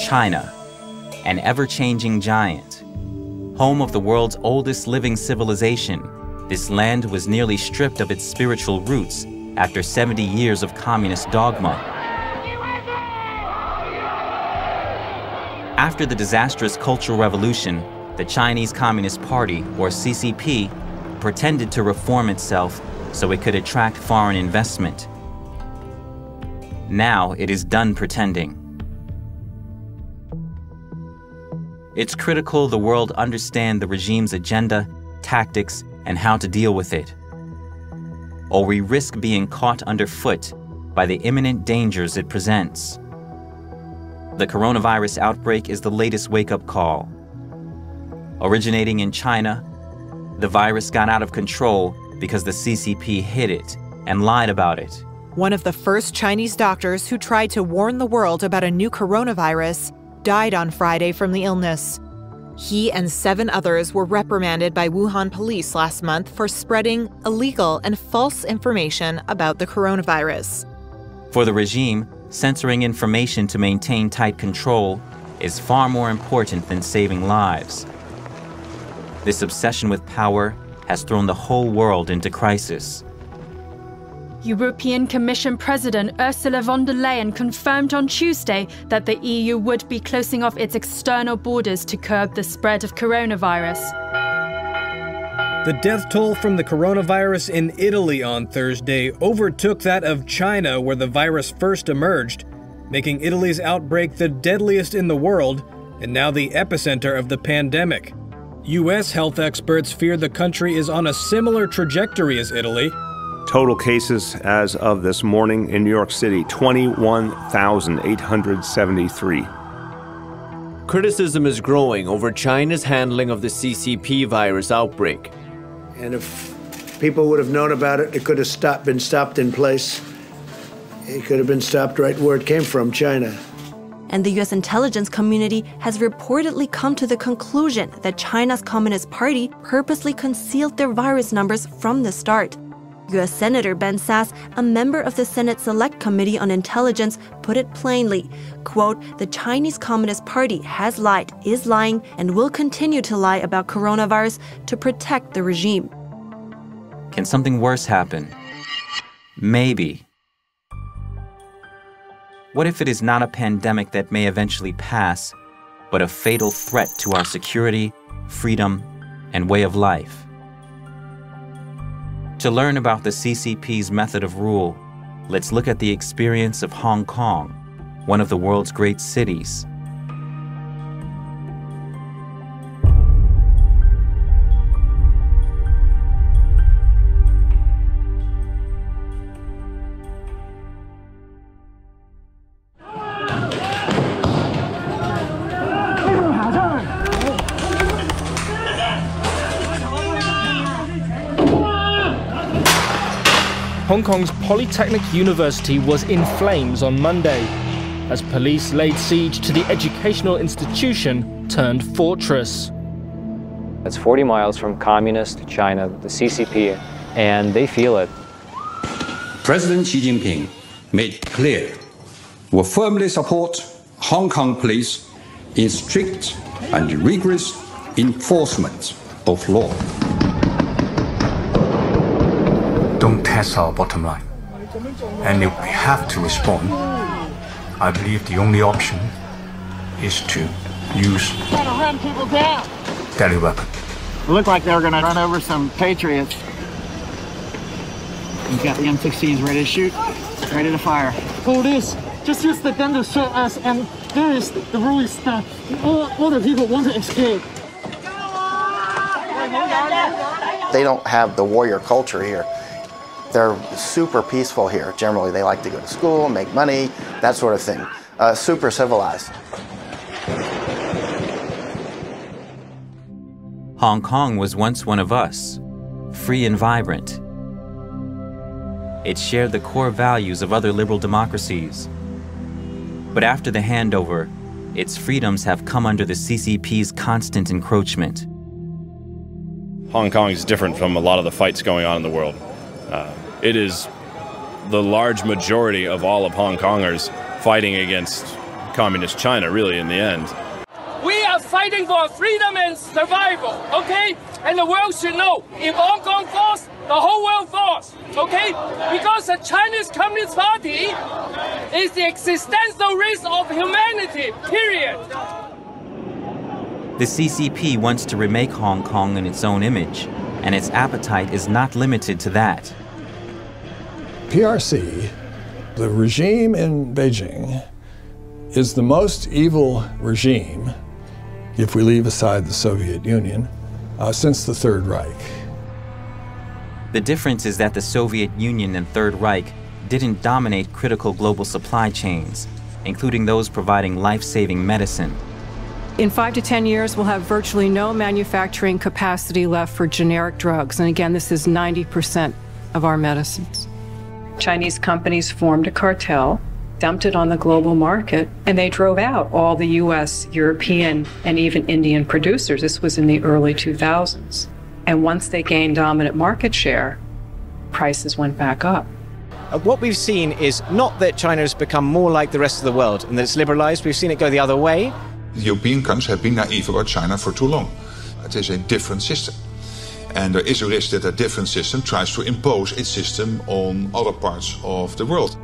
China, an ever-changing giant. Home of the world's oldest living civilization, this land was nearly stripped of its spiritual roots after 70 years of communist dogma. After the disastrous Cultural Revolution, the Chinese Communist Party, or CCP, pretended to reform itself so it could attract foreign investment. Now it is done pretending. It's critical the world understand the regime's agenda, tactics, and how to deal with it, or we risk being caught underfoot by the imminent dangers it presents. The coronavirus outbreak is the latest wake-up call. Originating in China, the virus got out of control because the CCP hid it and lied about it. One of the first Chinese doctors who tried to warn the world about a new coronavirus died on Friday from the illness. He and 7 others were reprimanded by Wuhan police last month for spreading illegal and false information about the coronavirus. For the regime, censoring information to maintain tight control is far more important than saving lives. This obsession with power has thrown the whole world into crisis. European Commission President Ursula von der Leyen confirmed on Tuesday that the EU would be closing off its external borders to curb the spread of coronavirus. The death toll from the coronavirus in Italy on Thursday overtook that of China, where the virus first emerged, making Italy's outbreak the deadliest in the world and now the epicenter of the pandemic. U.S. health experts fear the country is on a similar trajectory as Italy. Total cases as of this morning in New York City, 21,873. Criticism is growing over China's handling of the CCP virus outbreak. And if people would have known about it, it could have been stopped in place. It could have been stopped right where it came from, China. And the U.S. intelligence community has reportedly come to the conclusion that China's Communist Party purposely concealed their virus numbers from the start. U.S. Senator Ben Sasse, a member of the Senate Select Committee on Intelligence, put it plainly, quote, "The Chinese Communist Party has lied, is lying, and will continue to lie about coronavirus to protect the regime." Can something worse happen? Maybe. What if it is not a pandemic that may eventually pass, but a fatal threat to our security, freedom, and way of life? To learn about the CCP's method of rule, let's look at the experience of Hong Kong, one of the world's great cities. Hong Kong's Polytechnic University was in flames on Monday as police laid siege to the educational institution turned fortress. It's 40 miles from communist China, the CCP, and they feel it. President Xi Jinping made it clear we firmly support Hong Kong police in strict and rigorous enforcement of law. Don't test our bottom line. And if we have to respond, I believe the only option is to use deadly weapon. It looked like they were going to run over some patriots. We've got the M16s ready to shoot, ready to fire. Police just use the gun to shoot us, and there is the rule is that all the people want to escape. They don't have the warrior culture here. They're super peaceful here. Generally, they like to go to school, make money, that sort of thing. Super civilized. Hong Kong was once one of us, free and vibrant. It shared the core values of other liberal democracies. But after the handover, its freedoms have come under the CCP's constant encroachment. Hong Kong is different from a lot of the fights going on in the world. It is the large majority of all of Hong Kongers fighting against communist China, really, in the end. We are fighting for freedom and survival, okay? And the world should know, if Hong Kong falls, the whole world falls, okay? Because the Chinese Communist Party is the existential risk of humanity, period. The CCP wants to remake Hong Kong in its own image, and its appetite is not limited to that. PRC, the regime in Beijing, is the most evil regime, if we leave aside the Soviet Union, since the Third Reich. The difference is that the Soviet Union and Third Reich didn't dominate critical global supply chains, including those providing life-saving medicine. In 5 to 10 years, we'll have virtually no manufacturing capacity left for generic drugs. And again, this is 90% of our medicines. Chinese companies formed a cartel, dumped it on the global market, and they drove out all the US, European, and even Indian producers. This was in the early 2000s. And once they gained dominant market share, prices went back up. What we've seen is not that China has become more like the rest of the world and that it's liberalized. We've seen it go the other way. The European countries have been naive about China for too long. It is a different system. And there is a risk that a different system tries to impose its system on other parts of the world.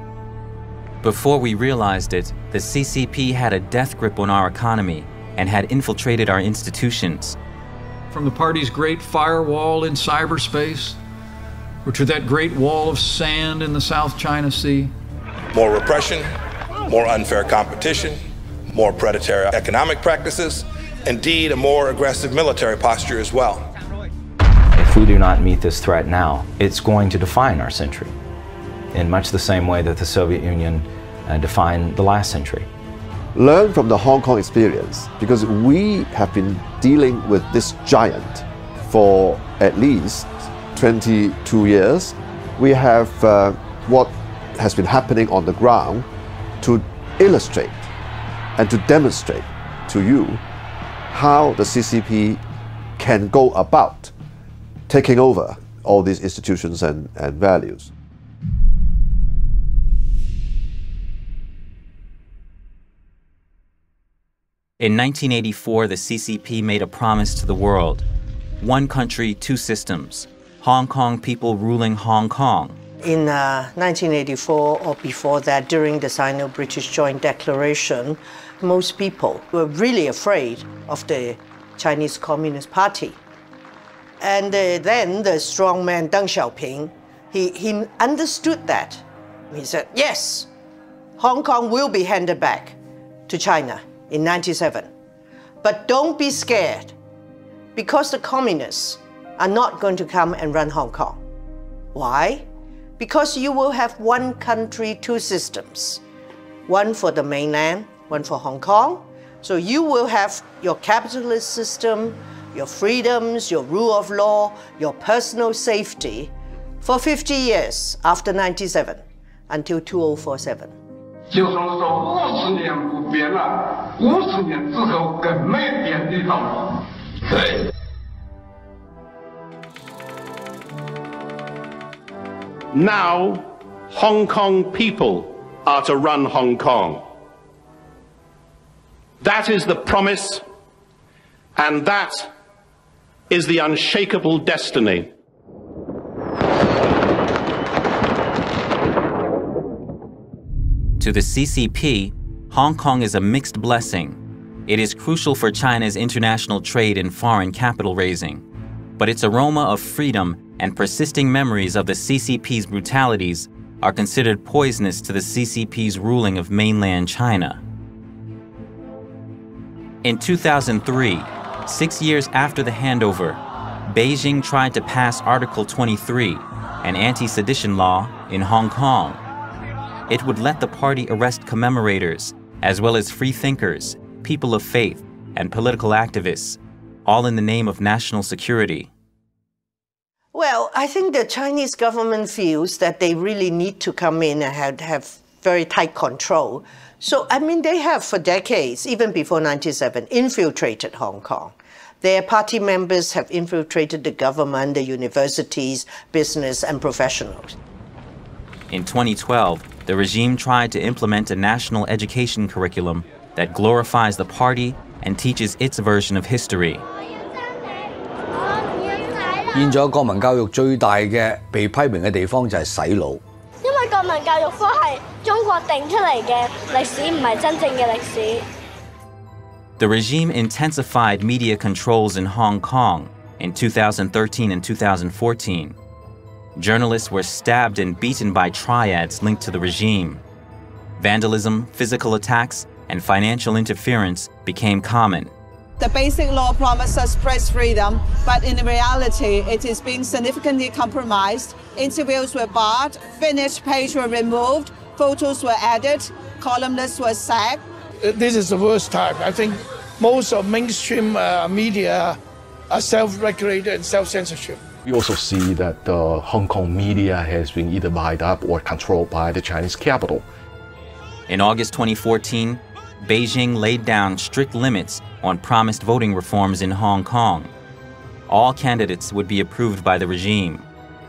Before we realized it, the CCP had a death grip on our economy and had infiltrated our institutions. From the party's great firewall in cyberspace, or to that great wall of sand in the South China Sea. More repression, more unfair competition, more predatory economic practices, indeed a more aggressive military posture as well. If we do not meet this threat now, it's going to define our century in much the same way that the Soviet Union defined the last century. Learn from the Hong Kong experience, because we have been dealing with this giant for at least 22 years. We have what has been happening on the ground to illustrate and to demonstrate to you how the CCP can go about taking over all these institutions and values. In 1984, the CCP made a promise to the world. One country, two systems. Hong Kong people ruling Hong Kong. In 1984 or before that, during the Sino-British Joint Declaration, most people were really afraid of the Chinese Communist Party. And then the strong man Deng Xiaoping, he understood that. He said, yes, Hong Kong will be handed back to China in 1997. But don't be scared, because the communists are not going to come and run Hong Kong. Why? Because you will have one country, two systems. One for the mainland, one for Hong Kong. So you will have your capitalist system, your freedoms, your rule of law, your personal safety for 50 years after 97 until 2047. Now, Hong Kong people are to run Hong Kong. That is the promise, and that is the unshakable destiny. To the CCP, Hong Kong is a mixed blessing. It is crucial for China's international trade and foreign capital raising. But its aroma of freedom and persisting memories of the CCP's brutalities are considered poisonous to the CCP's ruling of mainland China. In 2003, 6 years after the handover, Beijing tried to pass Article 23, an anti-sedition law, in Hong Kong. It would let the party arrest commemorators, as well as free thinkers, people of faith, and political activists, all in the name of national security. Well, I think the Chinese government feels that they really need to come in and have very tight control. So, I mean, they have for decades, even before 1997, infiltrated Hong Kong. Their party members have infiltrated the government, the universities, business, and professionals. In 2012, the regime tried to implement a national education curriculum that glorifies the party and teaches its version of history. 現在國民教育最大嘅被批評嘅地方就係洗腦。因為國民教育科係中國定出嚟嘅歷史，唔係真正嘅歷史。The regime intensified media controls in Hong Kong in 2013 and 2014. Journalists were stabbed and beaten by triads linked to the regime. Vandalism, physical attacks, and financial interference became common. The basic law promises press freedom, but in reality, it is being significantly compromised. Interviews were barred, finished pages were removed, photos were added, columnists were sacked. This is the worst time. I think most of mainstream media are self-regulated and self-censorship. We also see that the Hong Kong media has been either bought up or controlled by the Chinese capital. In August 2014, Beijing laid down strict limits on promised voting reforms in Hong Kong. All candidates would be approved by the regime.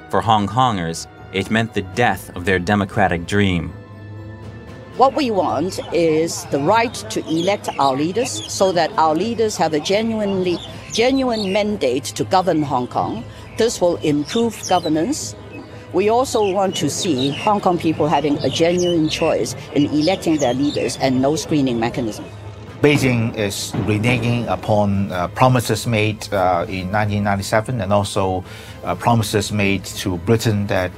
For Hong Kongers, it meant the death of their democratic dream. What we want is the right to elect our leaders so that our leaders have a genuine mandate to govern Hong Kong. This will improve governance. We also want to see Hong Kong people having a genuine choice in electing their leaders and no screening mechanism. Beijing is reneging upon promises made in 1997 and also promises made to Britain that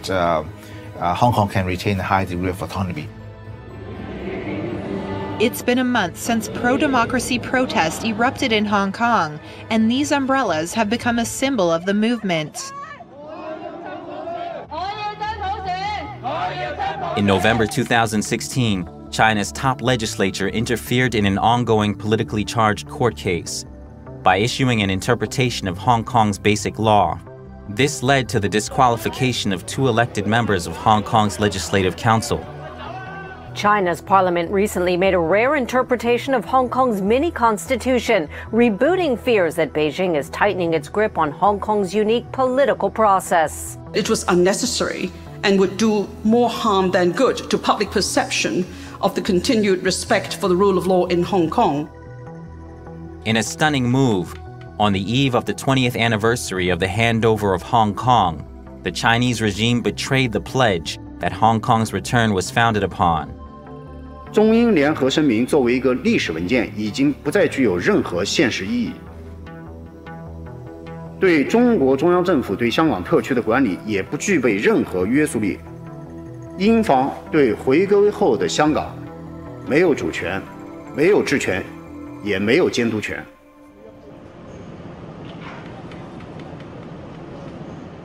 Hong Kong can retain a high degree of autonomy. It's been a month since pro-democracy protests erupted in Hong Kong, and these umbrellas have become a symbol of the movement. In November 2016, China's top legislature interfered in an ongoing politically charged court case by issuing an interpretation of Hong Kong's basic law. This led to the disqualification of 2 elected members of Hong Kong's Legislative Council. China's parliament recently made a rare interpretation of Hong Kong's mini-constitution, rebooting fears that Beijing is tightening its grip on Hong Kong's unique political process. It was unnecessary and would do more harm than good to public perception of the continued respect for the rule of law in Hong Kong. In a stunning move, on the eve of the 20th anniversary of the handover of Hong Kong, the Chinese regime betrayed the pledge that Hong Kong's return was founded upon. 中英联合声明作为一个历史文件，已经不再具有任何现实意义。对中国中央政府对香港特区的管理也不具备任何约束力。英方对回归后的香港没有主权、没有治权，也没有监督权。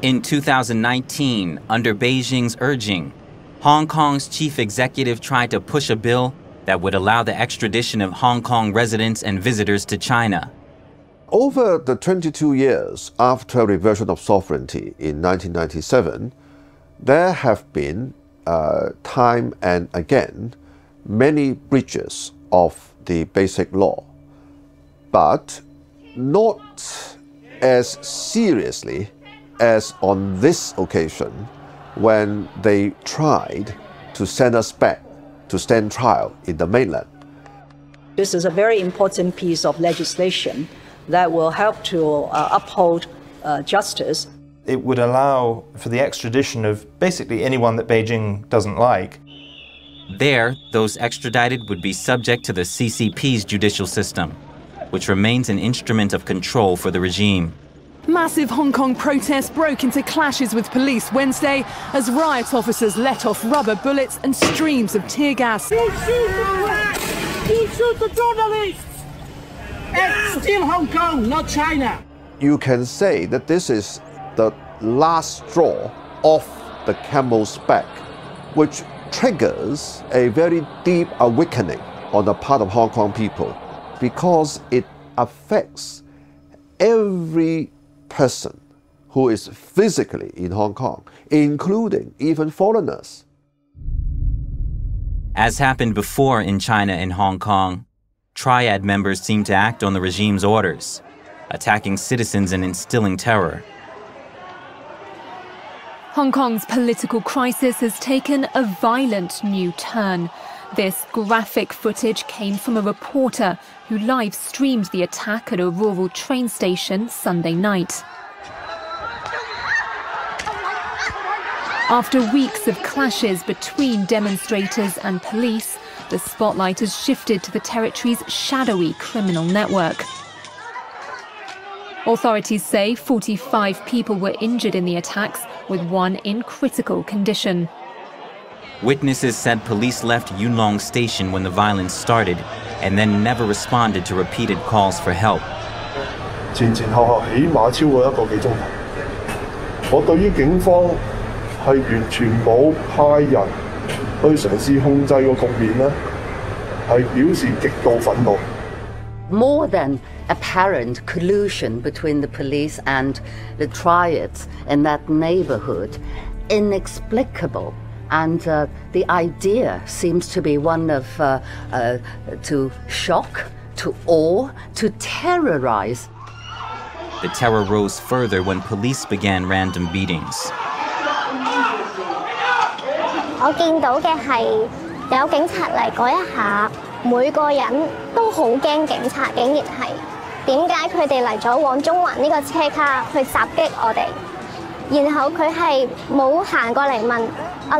In 2019, under Beijing's urging, Hong Kong's chief executive tried to push a bill that would allow the extradition of Hong Kong residents and visitors to China. Over the 22 years after reversion of sovereignty in 1997, there have been time and again many breaches of the basic law, but not as seriously as on this occasion when they tried to send us back to stand trial in the mainland. This is a very important piece of legislation that will help to uphold justice. It would allow for the extradition of basically anyone that Beijing doesn't like. There, those extradited would be subject to the CCP's judicial system, which remains an instrument of control for the regime. Massive Hong Kong protests broke into clashes with police Wednesday as riot officers let off rubber bullets and streams of tear gas. You shoot the journalists! It's still Hong Kong, not China. You can say that this is the last straw off the camel's back, which triggers a very deep awakening on the part of Hong Kong people, because it affects every person who is physically in Hong Kong, including even foreigners. As happened before in China and Hong Kong, triad members seem to act on the regime's orders, attacking citizens and instilling terror. Hong Kong's political crisis has taken a violent new turn. This graphic footage came from a reporter who live streamed the attack at a rural train station Sunday night. After weeks of clashes between demonstrators and police, the spotlight has shifted to the territory's shadowy criminal network. Authorities say 45 people were injured in the attacks, with one in critical condition. Witnesses said police left Yunlong Station when the violence started and then never responded to repeated calls for help. 前前後後起碼超過1個幾鐘頭。我對於警方係完全冇派人去嘗試控制個局面呢，係表示極度憤怒。More than apparent collusion between the police and the triads in that neighborhood, inexplicable. And the idea seems to be one of to shock, to awe, to terrorize. The terror rose further when police began random beatings. 我見到嘅係有警察嚟嗰一下，每個人都好驚警察，竟然係點解佢哋嚟咗往中環呢個車卡去襲擊我哋？然後佢係冇行過嚟問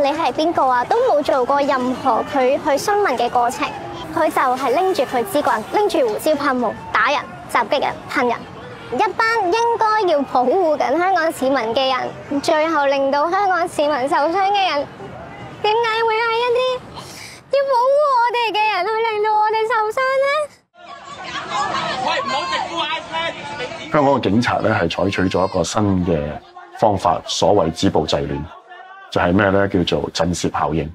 你係邊個啊，都冇做過任何佢去詢問嘅過程，佢就係拎住佢支棍，拎住胡椒噴霧打人、襲擊人、噴人。一班應該要保護緊香港市民嘅人，最後令到香港市民受傷嘅人，點解會係一啲要保護我哋嘅人去令到我哋受傷呢？香港嘅警察咧係採取咗一個新嘅方法，所謂止暴制亂，就係咩咧？叫做震懾效應。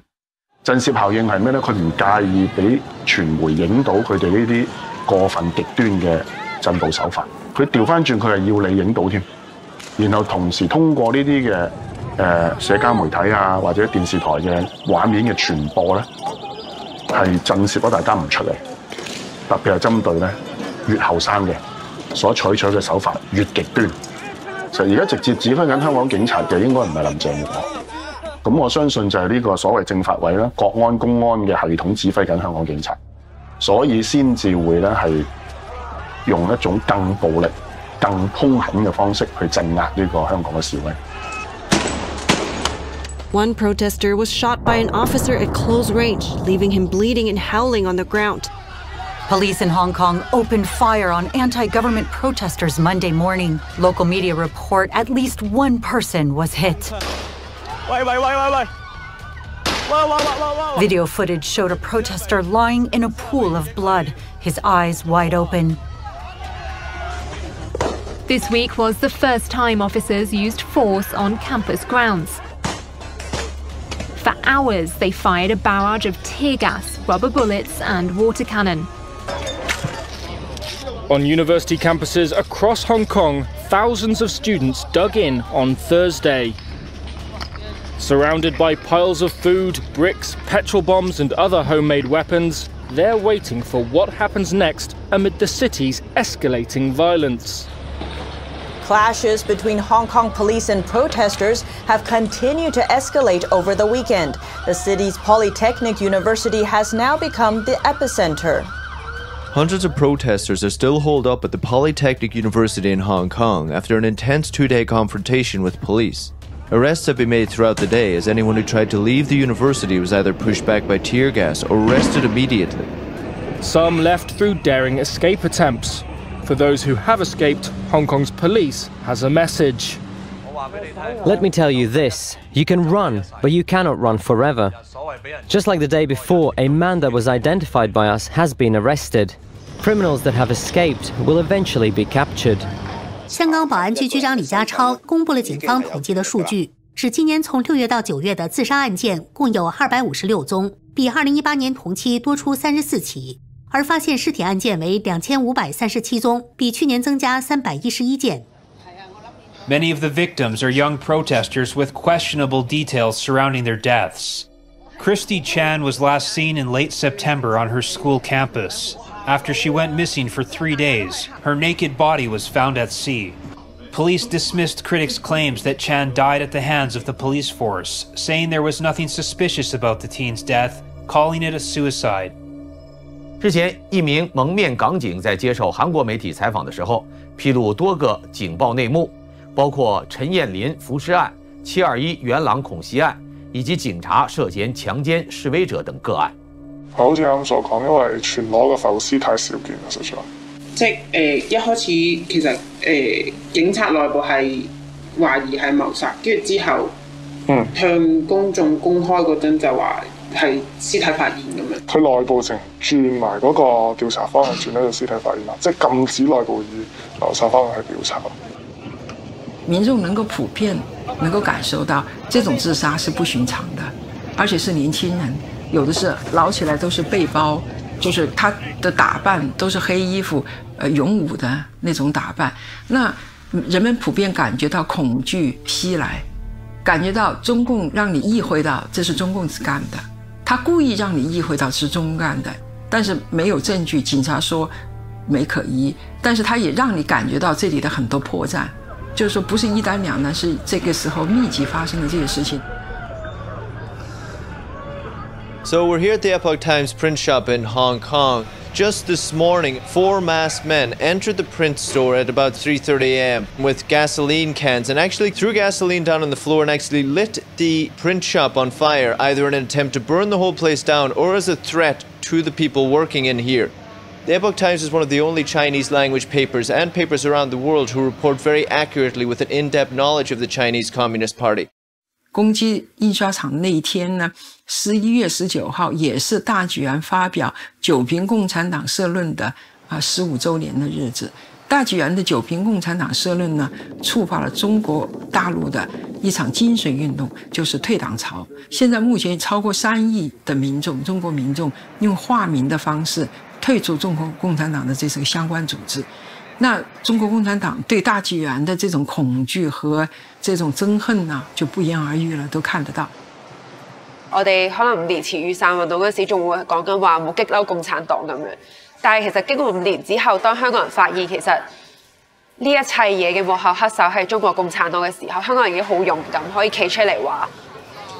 震懾效應係咩咧？佢唔介意俾傳媒影到佢哋呢啲過分極端嘅震暴手法，佢調翻轉佢係要你影到添，然後同時通過呢啲嘅社交媒體啊或者電視台嘅畫面嘅傳播咧，係震懾咗大家唔出嚟，特別係針對咧越後生嘅所採取嘅手法越極端。其實而家直接指揮緊香港警察嘅應該唔係林鄭月娥，咁我相信就係呢個所謂政法委啦、國安公安嘅系統指揮緊香港警察，所以先至會咧係用一種更暴力、更兇狠嘅方式去鎮壓呢個香港嘅示威。One protester was shot by an officer at close range, leaving him bleeding and howling on the ground. Police in Hong Kong opened fire on anti-government protesters Monday morning. Local media report at least one person was hit. Video footage showed a protester lying in a pool of blood, his eyes wide open. This week was the first time officers used force on campus grounds. For hours, they fired a barrage of tear gas, rubber bullets, and water cannon. On university campuses across Hong Kong, thousands of students dug in on Thursday. Surrounded by piles of food, bricks, petrol bombs and other homemade weapons, they're waiting for what happens next amid the city's escalating violence. Clashes between Hong Kong police and protesters have continued to escalate over the weekend. The city's Polytechnic University has now become the epicenter. Hundreds of protesters are still holed up at the Polytechnic University in Hong Kong after an intense two-day confrontation with police. Arrests have been made throughout the day as anyone who tried to leave the university was either pushed back by tear gas or arrested immediately. Some left through daring escape attempts. For those who have escaped, Hong Kong's police has a message. Let me tell you this, you can run, but you cannot run forever. Just like the day before, a man that was identified by us has been arrested. Criminals that have escaped will eventually be captured. 香港保安局局长李家超公布了警方统计的数据，指今年从6月到9月的自杀案件共有256宗，比2018年同期多出34起，而发现尸体案件为2537宗，比去年增加311件。Many of the victims are young protesters with questionable details surrounding their deaths. Christy Chan was last seen in late September on her school campus. After she went missing for 3 days, her naked body was found at sea. Police dismissed critics' claims that Chan died at the hands of the police force, saying there was nothing suspicious about the teen's death, calling it a suicide. 之前，一名蒙面港警在接受韩国媒体采访的时候，披露多个警报内幕，包括陈彦霖浮尸案、721元朗恐袭案，以及警察涉嫌強姦示威者等個案。好似啱所講，因為全裸嘅浮屍太少見啦，實在。即一開始其實警察內部係懷疑係謀殺，跟住之後向公眾公開嗰陣就話係屍體發現咁樣。佢內部淨轉埋嗰個調查方向轉喺度屍體發現啦，即係禁止內部以謀殺方向去調查。民眾能夠普遍能夠感受到這種自殺是不尋常的，而且是年輕人，有的是撈起來都是背包，就是他的打扮都是黑衣服，勇武的那種打扮。那人們普遍感覺到恐懼襲來，感覺到中共讓你意會到這是中共幹的，他故意讓你意會到是中共幹的，但是沒有證據，警察說沒可疑，但是他也讓你感覺到這裡的很多破綻。就是說，不是一單兩單，是這個時候密集發生的這些事情。So we're here at the Epoch Times print shop in Hong Kong. Just this morning, 4 masked men entered the print store at about 3:30 a.m. with gasoline cans and actually threw gasoline down on the floor and actually lit the print shop on fire, either in an attempt to burn the whole place down or as a threat to the people working in here. The Epoch Times is one of the only Chinese language papers and papers around the world who report very accurately with an in-depth knowledge of the Chinese Communist Party. 攻击印刷厂那一天呢，11月19号也是大举安发表九评共产党社论的15周年的日子。大举安的九评共产党社论呢，触发了中国大陆的一场精神运动，就是退党潮。现在目前超过3亿的民众，中国民众用化名的方式退出中国共产党的这个相关组织。那中国共产党對大紀元的這種恐懼和這種憎恨啊，就不言而喻了，都看得到。我哋可能5年前雨傘運動嗰陣時，仲會講緊話冇激嬲共產黨咁樣，但係其實經過5年之後，當香港人發現其實呢一切嘢嘅幕後黑手係中國共產黨嘅時候，香港人已經好勇敢，可以企出嚟話：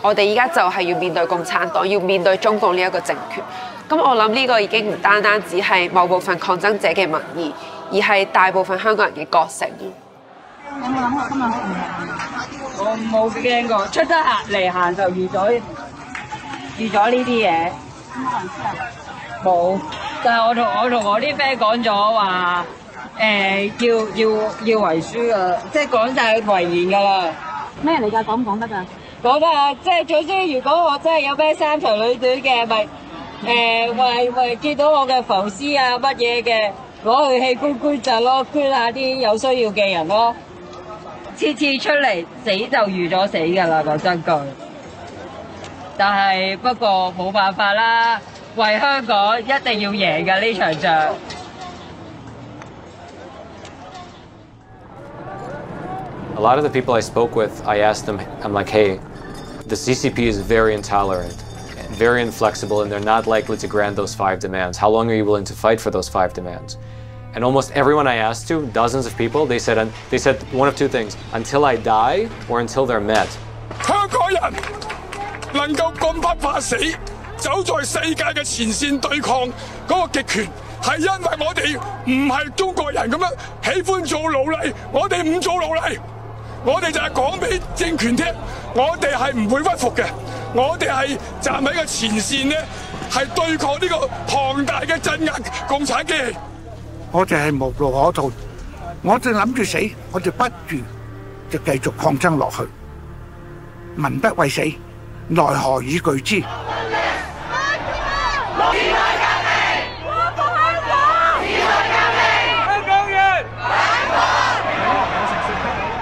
我哋依家就係要面對共產黨，要面對中共呢一個政權。咁我諗呢個已經唔單單只係某部分抗爭者嘅民意。而係大部分香港人嘅覺醒。有冇諗過今日去唔去？我冇驚過，出得嚟行就預咗呢啲嘢。冇，但係我同我啲 friend 講咗話，要遺書㗎，即係講晒遺言㗎啦。咩嚟㗎？講唔講得㗎？講得，即係總之，如果我真係有咩三長兩短嘅，咪為見到我嘅浮屍啊乜嘢嘅。攞去器官捐贈咯，捐下啲有需要嘅人咯。次次出嚟死就預咗死㗎啦，講真句。但係不過冇辦法啦，為香港一定要贏㗎呢場仗。A lot of the people I spoke with, I asked them, I'm like, hey, the CCP is very intolerant, very inflexible, and they're not likely to grant those 5 demands. How long are you willing to fight for those 5 demands? And almost everyone I asked to, dozens of people, they said one of 2 things: until I die or until they're met. 香港人能夠咁不怕死，走在世界嘅前線對抗嗰個極權，係因為我哋唔係中國人咁樣喜歡做奴隸，我哋唔做奴隸，我哋就係講俾政權聽，我哋係唔會屈服嘅，我哋係站喺個前線咧，係對抗呢個龐大嘅鎮壓共產機器。我哋係無路可逃，我哋諗住死，我哋不如就繼續抗爭落去。民不畏死，奈何以懼之？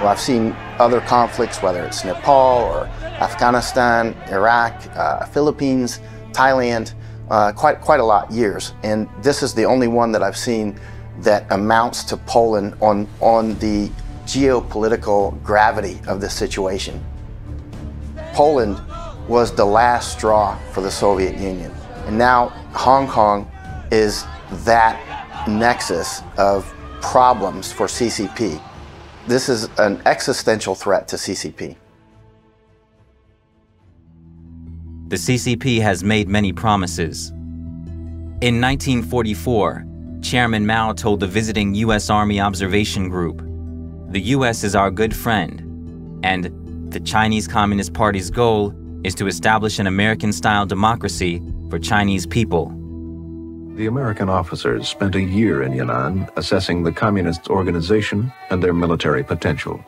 Well, I've seen other conflicts, whether it's Nepal or Afghanistan, Iraq, Philippines, Thailand, quite a lot years, and this is the only one that I've seen that amounts to Poland on the geopolitical gravity of the situation. Poland was the last straw for the Soviet Union, and now Hong Kong is that nexus of problems for CCP. This is an existential threat to CCP. The CCP has made many promises. In 1944, Chairman Mao told the visiting U.S. Army Observation Group, "The U.S. is our good friend, and the Chinese Communist Party's goal is to establish an American-style democracy for Chinese people." The American officers spent a year in Yan'an assessing the communist organization and their military potential.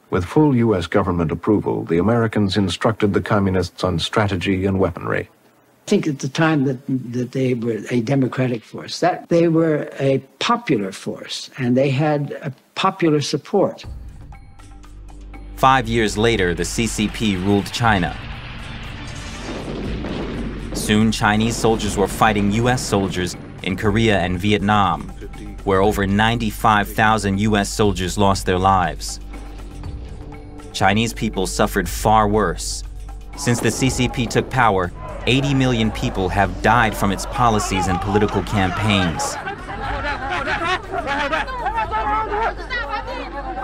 With full U.S. government approval, the Americans instructed the communists on strategy and weaponry. I think at the time that they were a democratic force, that they were a popular force, and they had a popular support. 5 years later, the CCP ruled China. Soon, Chinese soldiers were fighting U.S. soldiers in Korea and Vietnam, where over 95,000 U.S. soldiers lost their lives. Chinese people suffered far worse. Since the CCP took power, 80 million people have died from its policies and political campaigns.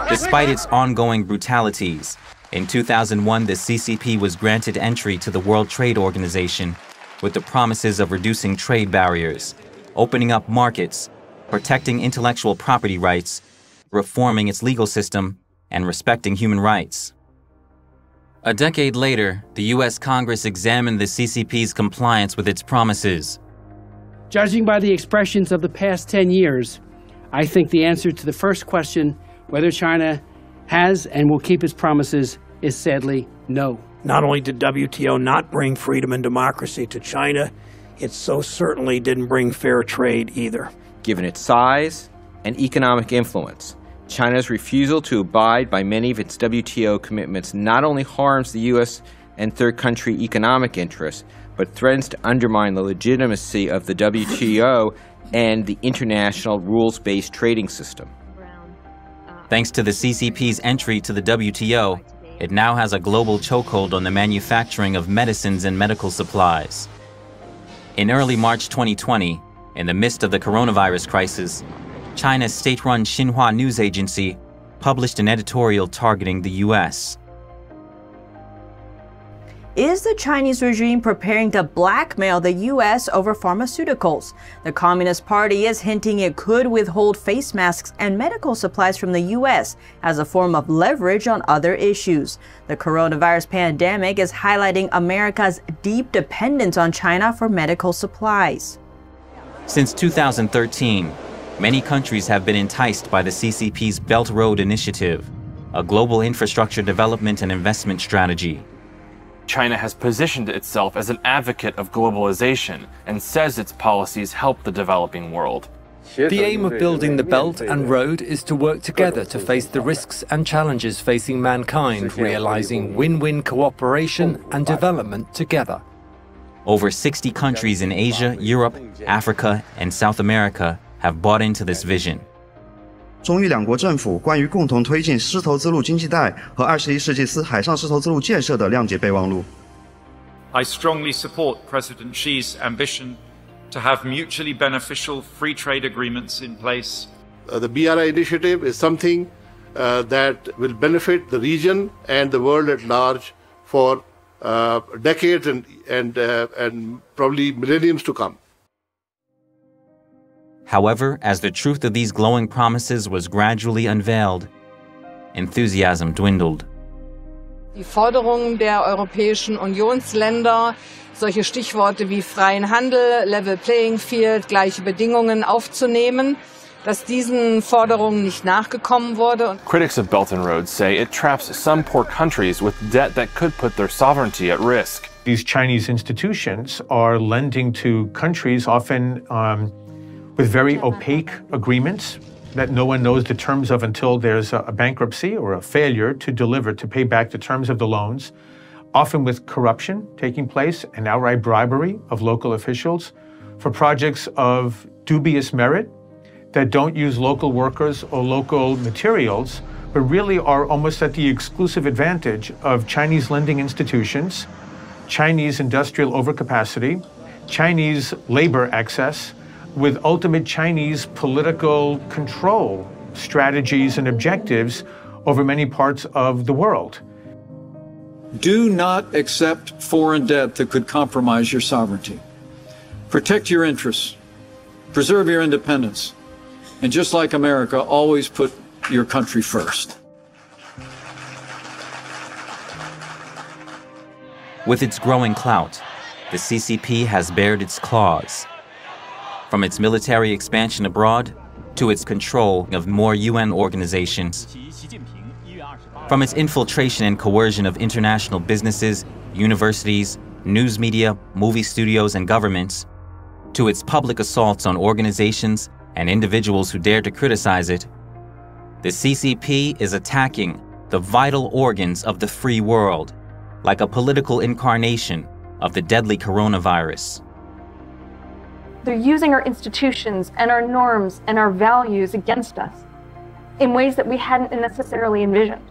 Despite its ongoing brutalities, in 2001 the CCP was granted entry to the World Trade Organization with the promises of reducing trade barriers, opening up markets, protecting intellectual property rights, reforming its legal system, and respecting human rights. A decade later, the U.S. Congress examined the CCP's compliance with its promises. Judging by the expressions of the past 10 years, I think the answer to the first question, whether China has and will keep its promises, is sadly no. Not only did WTO not bring freedom and democracy to China, it so certainly didn't bring fair trade either. Given its size and economic influence, China's refusal to abide by many of its WTO commitments not only harms the U.S. and third country economic interests, but threatens to undermine the legitimacy of the WTO and the international rules-based trading system. Thanks to the CCP's entry to the WTO, it now has a global chokehold on the manufacturing of medicines and medical supplies. In early March 2020, in the midst of the coronavirus crisis, China's state-run Xinhua news agency published an editorial targeting the U.S. Is the Chinese regime preparing to blackmail the U.S. over pharmaceuticals? The Communist Party is hinting it could withhold face masks and medical supplies from the U.S. as a form of leverage on other issues. The coronavirus pandemic is highlighting America's deep dependence on China for medical supplies. Since 2013, many countries have been enticed by the CCP's Belt Road Initiative, a global infrastructure development and investment strategy. China has positioned itself as an advocate of globalization and says its policies help the developing world. The aim of building the Belt and Road is to work together to face the risks and challenges facing mankind, realizing win-win cooperation and development together. Over 60 countries in Asia, Europe, Africa, and South America have bought into this vision. 中日两国政府关于共同推进丝绸之路经济带和21世纪海上丝绸之路建设的谅解备忘录。I strongly support President Xi's ambition to have mutually beneficial free trade agreements in place. The BRI initiative is something that will benefit the region and the world at large for decades and probably millenniums to come. However, as the truth of these glowing promises was gradually unveiled, enthusiasm dwindled. Die Forderungen der Europäischen Unionsländer, solche Stichworte wie freien Handel, Level Playing Field, gleiche Bedingungen aufzunehmen, dass diesen Forderungen nicht nachgekommen wurde. Critics of Belt and Road say it traps some poor countries with debt that could put their sovereignty at risk. These Chinese institutions are lending to countries often with very opaque agreements that no one knows the terms of until there's a bankruptcy or a failure to deliver, to pay back the terms of the loans, often with corruption taking place and outright bribery of local officials for projects of dubious merit that don't use local workers or local materials, but really are almost at the exclusive advantage of Chinese lending institutions, Chinese industrial overcapacity, Chinese labor access, with ultimate Chinese political control strategies and objectives over many parts of the world. Do not accept foreign debt that could compromise your sovereignty. Protect your interests, preserve your independence, and just like America, always put your country first. With its growing clout, the CCP has bared its claws. From its military expansion abroad to its control of more UN organizations, from its infiltration and coercion of international businesses, universities, news media, movie studios, and governments, to its public assaults on organizations and individuals who dare to criticize it, the CCP is attacking the vital organs of the free world, like a political incarnation of the deadly coronavirus. They're using our institutions and our norms and our values against us in ways that we hadn't necessarily envisioned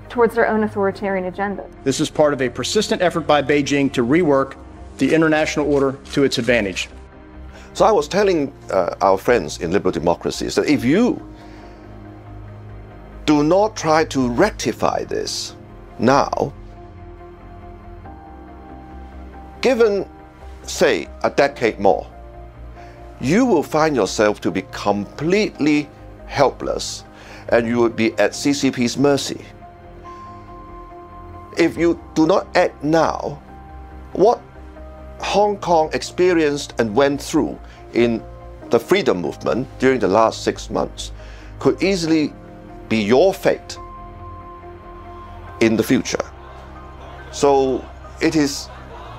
towards their own authoritarian agenda. This is part of a persistent effort by Beijing to rework the international order to its advantage. So I was telling our friends in liberal democracies that if you do not try to rectify this now, given, say, a decade more, you will find yourself to be completely helpless and you will be at CCP's mercy. If you do not act now, what Hong Kong experienced and went through in the freedom movement during the last 6 months could easily be your fate in the future. So it is,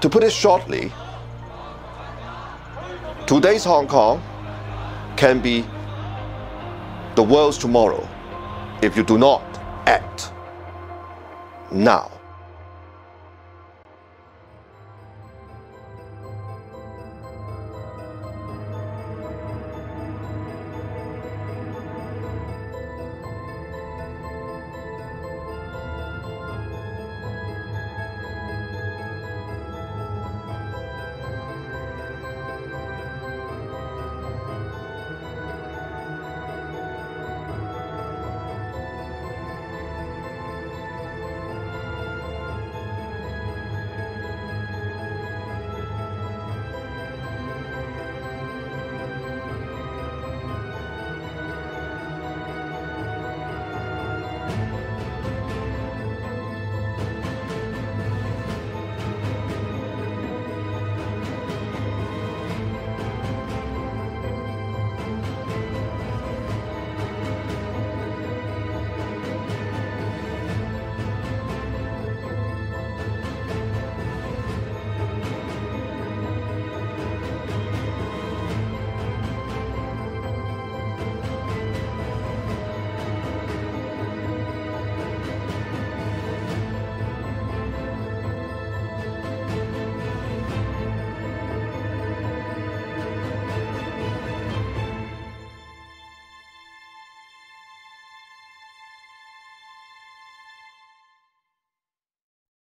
to put it shortly, today's Hong Kong can be the world's tomorrow if you do not act now.